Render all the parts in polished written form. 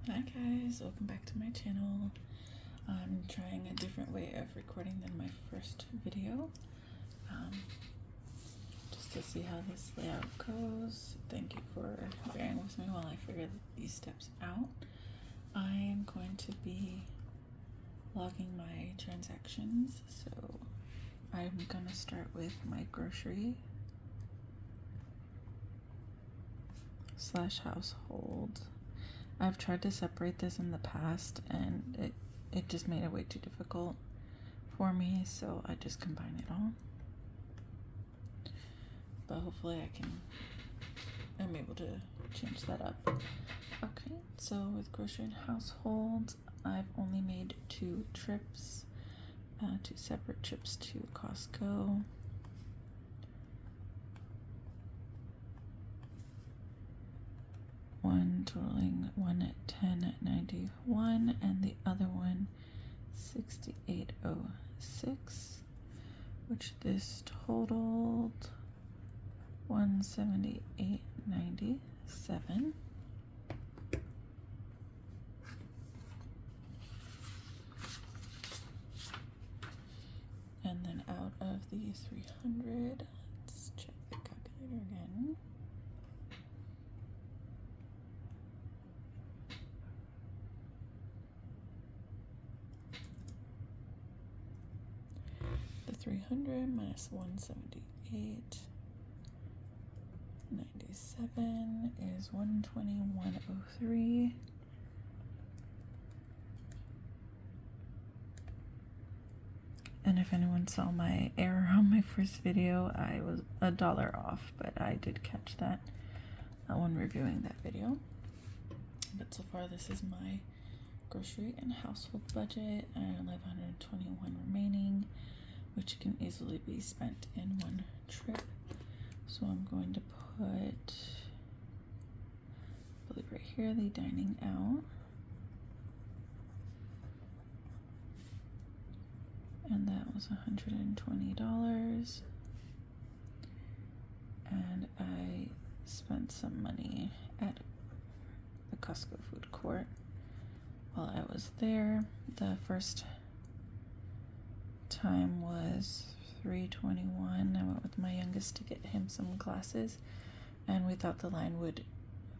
Hi guys, welcome back to my channel. I'm trying a different way of recording than my first video, just to see how this layout goes. Thank you for bearing with me while I figure these steps out. I am going to be logging my transactions, so I'm gonna start with my grocery / household. I've tried to separate this in the past and it just made it way too difficult for me, so I just combine it all. But hopefully I'm able to change that up. Okay, so with grocery and household, I've only made two trips, two separate trips to Costco. One totaling $110.91 and the other one $68.06, which this totaled $178.97. And then out of the 300, let's check the calculator again. The 300 minus 178.97 is 121.03. And if anyone saw my error on my first video, I was $1 off, but I did catch that when reviewing that video. But so far, this is my grocery and household budget. I only have $121 remaining, which can easily be spent in one trip. So I'm going to put, I believe right here, the dining out. And that was $120. And I spent some money at the Costco food court while I was there. The first time was $3.21. I went with my youngest to get him some glasses, and we thought the line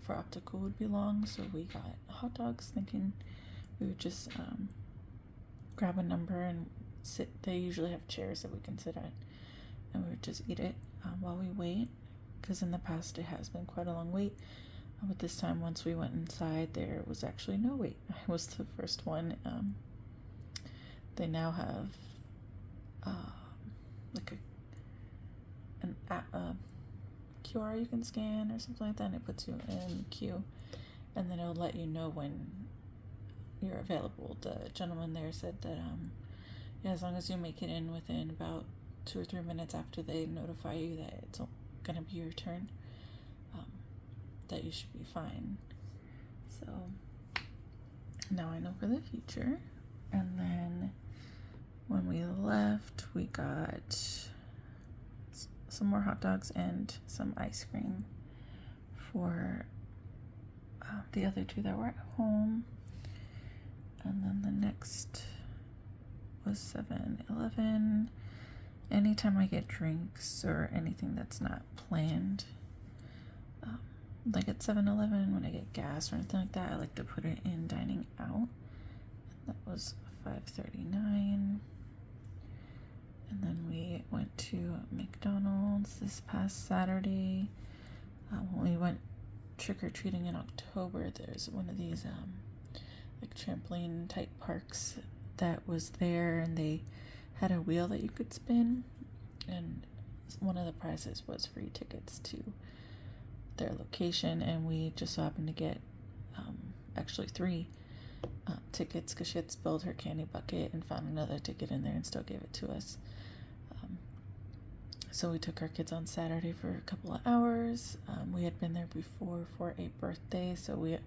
for optical would be long, so we got hot dogs thinking we would just grab a number and sit. They usually have chairs that we can sit at, and we would just eat it while we wait, because in the past it has been quite a long wait. But this time, once we went inside, there was actually no wait. I was the first one. They now have like a QR you can scan or something like that, and it puts you in queue, and then it'll let you know when you're available. The gentleman there said that yeah, as long as you make it in within about 2 or 3 minutes after they notify you that it's gonna be your turn, that you should be fine. So now I know for the future. And then when we left, we got some more hot dogs and some ice cream for the other two that were at home. And then the next was 7-Eleven. Anytime I get drinks or anything that's not planned, like at 7-Eleven, when I get gas or anything like that, I like to put it in dining out. That was $5.39. And then we went to McDonald's this past Saturday. When we went trick-or-treating in October, there's one of these like trampoline type parks that was there, and they had a wheel that you could spin, and one of the prizes was free tickets to their location, and we just so happened to get actually 3 tickets, because she had spilled her candy bucket and found another ticket in there and still gave it to us. So we took our kids on Saturday for a couple of hours. We had been there before for a birthday, so we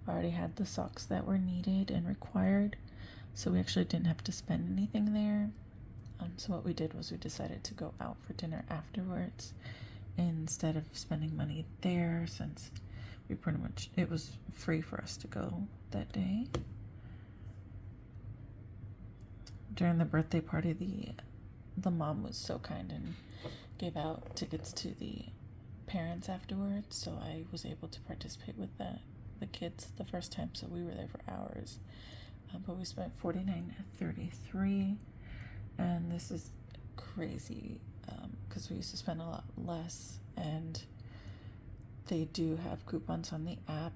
already had the socks that were needed and required, so we actually didn't have to spend anything there. So what we did was we decided to go out for dinner afterwards instead of spending money there, since we pretty much, it was free for us to go that day. During the birthday party, the mom was so kind and gave out tickets to the parents afterwards, so I was able to participate with the kids the first time, so we were there for hours. But we spent $49.33, and this is crazy because we used to spend a lot less, and they do have coupons on the app,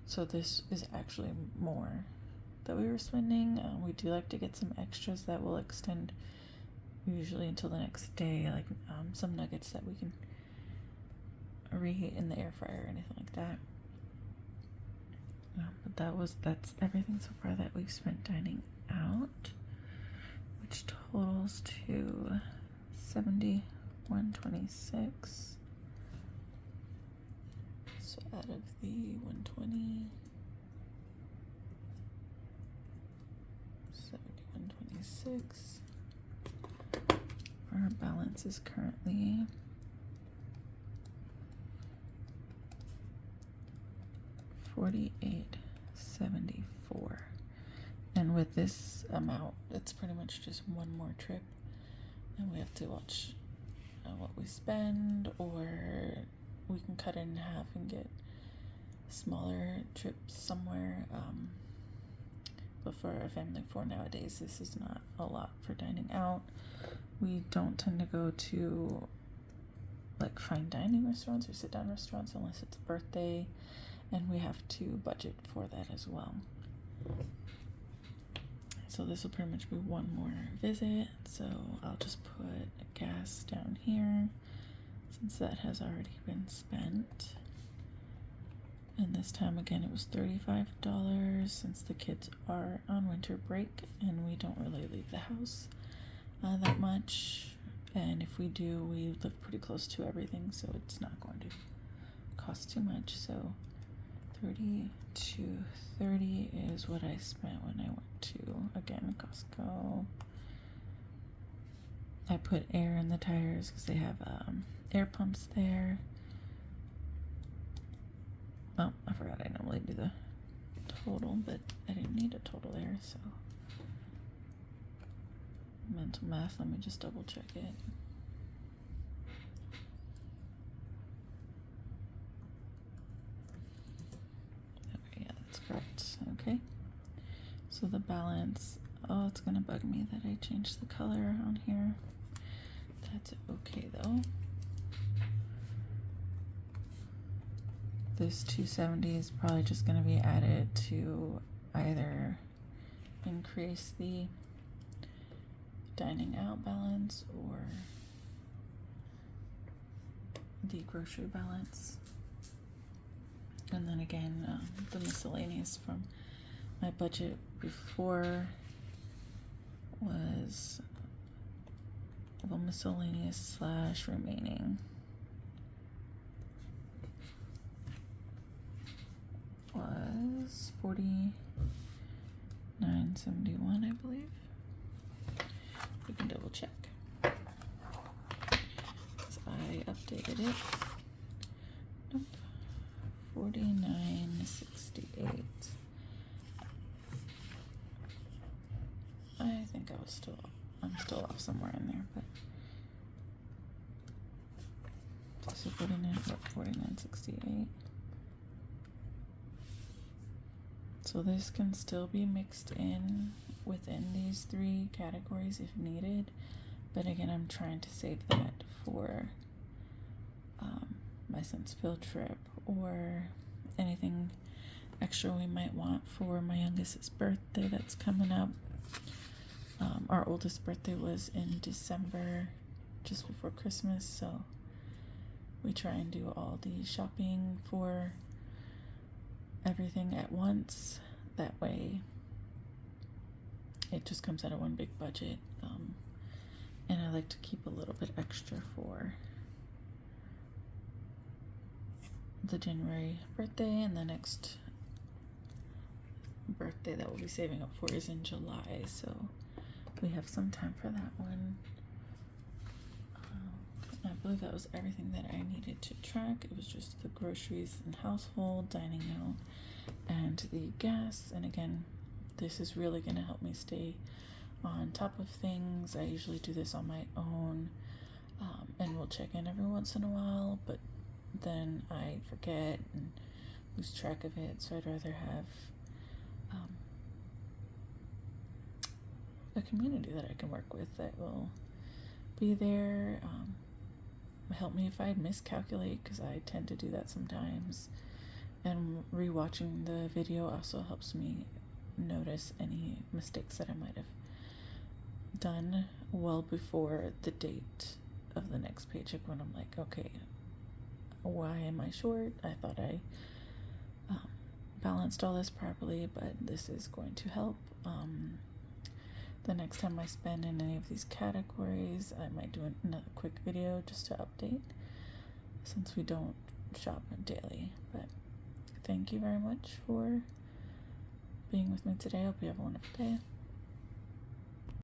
so this is actually more that we were spending. We do like to get some extras that will extend usually until the next day, like some nuggets that we can reheat in the air fryer or anything like that. But that's everything so far that we've spent dining out, which totals to $71.26. So out of the 120, 71.26. Our balance is currently $48.74, and with this amount, it's pretty much just one more trip, and we have to watch what we spend, or we can cut it in half and get smaller trips somewhere. But for a family of 4 nowadays, this is not a lot for dining out. We don't tend to go to like fine dining restaurants or sit down restaurants unless it's a birthday, and we have to budget for that as well. So this will pretty much be one more visit, so I'll just put gas down here since that has already been spent. And this time again it was $35 since the kids are on winter break and we don't really leave the house that much, and if we do, we live pretty close to everything, so it's not going to cost too much. So $32.30 is what I spent when I went to, again, Costco. I put air in the tires because they have air pumps there. Oh, I forgot I normally do the total, but I didn't need a total there, so mental math, let me just double check it. Okay, yeah, that's correct. Okay, so the balance, oh, it's gonna bug me that I changed the color on here. That's okay though. This 270 is probably just going to be added to either increase the dining out balance or the grocery balance. And then again, the miscellaneous from my budget before was, well, miscellaneous / remaining was $49.71, I believe. We can double check because I updated it. Nope, $49.68. I think I'm still off somewhere in there, but so $49.68. So this can still be mixed in within these 3 categories if needed, but again, I'm trying to save that for my son's field trip or anything extra we might want for my youngest's birthday that's coming up. Our oldest birthday was in December, just before Christmas, so we try and do all the shopping for everything at once. That way it just comes out of one big budget, and I like to keep a little bit extra for the January birthday, and the next birthday that we'll be saving up for is in July, so we have some time for that one. I believe that was everything that I needed to track. It was just the groceries and household, dining out, and the gas. And again, this is really going to help me stay on top of things. I usually do this on my own, and we'll check in every once in a while, but then I forget and lose track of it. So I'd rather have a community that I can work with that will be there, help me if I miscalculate, because I tend to do that sometimes. And rewatching the video also helps me notice any mistakes that I might have done well before the date of the next paycheck, when I'm like, okay, why am I short? I thought I balanced all this properly, but this is going to help. The next time I spend in any of these categories, I might do another quick video just to update, since we don't shop daily. But thank you very much for being with me today. I hope you have a wonderful day.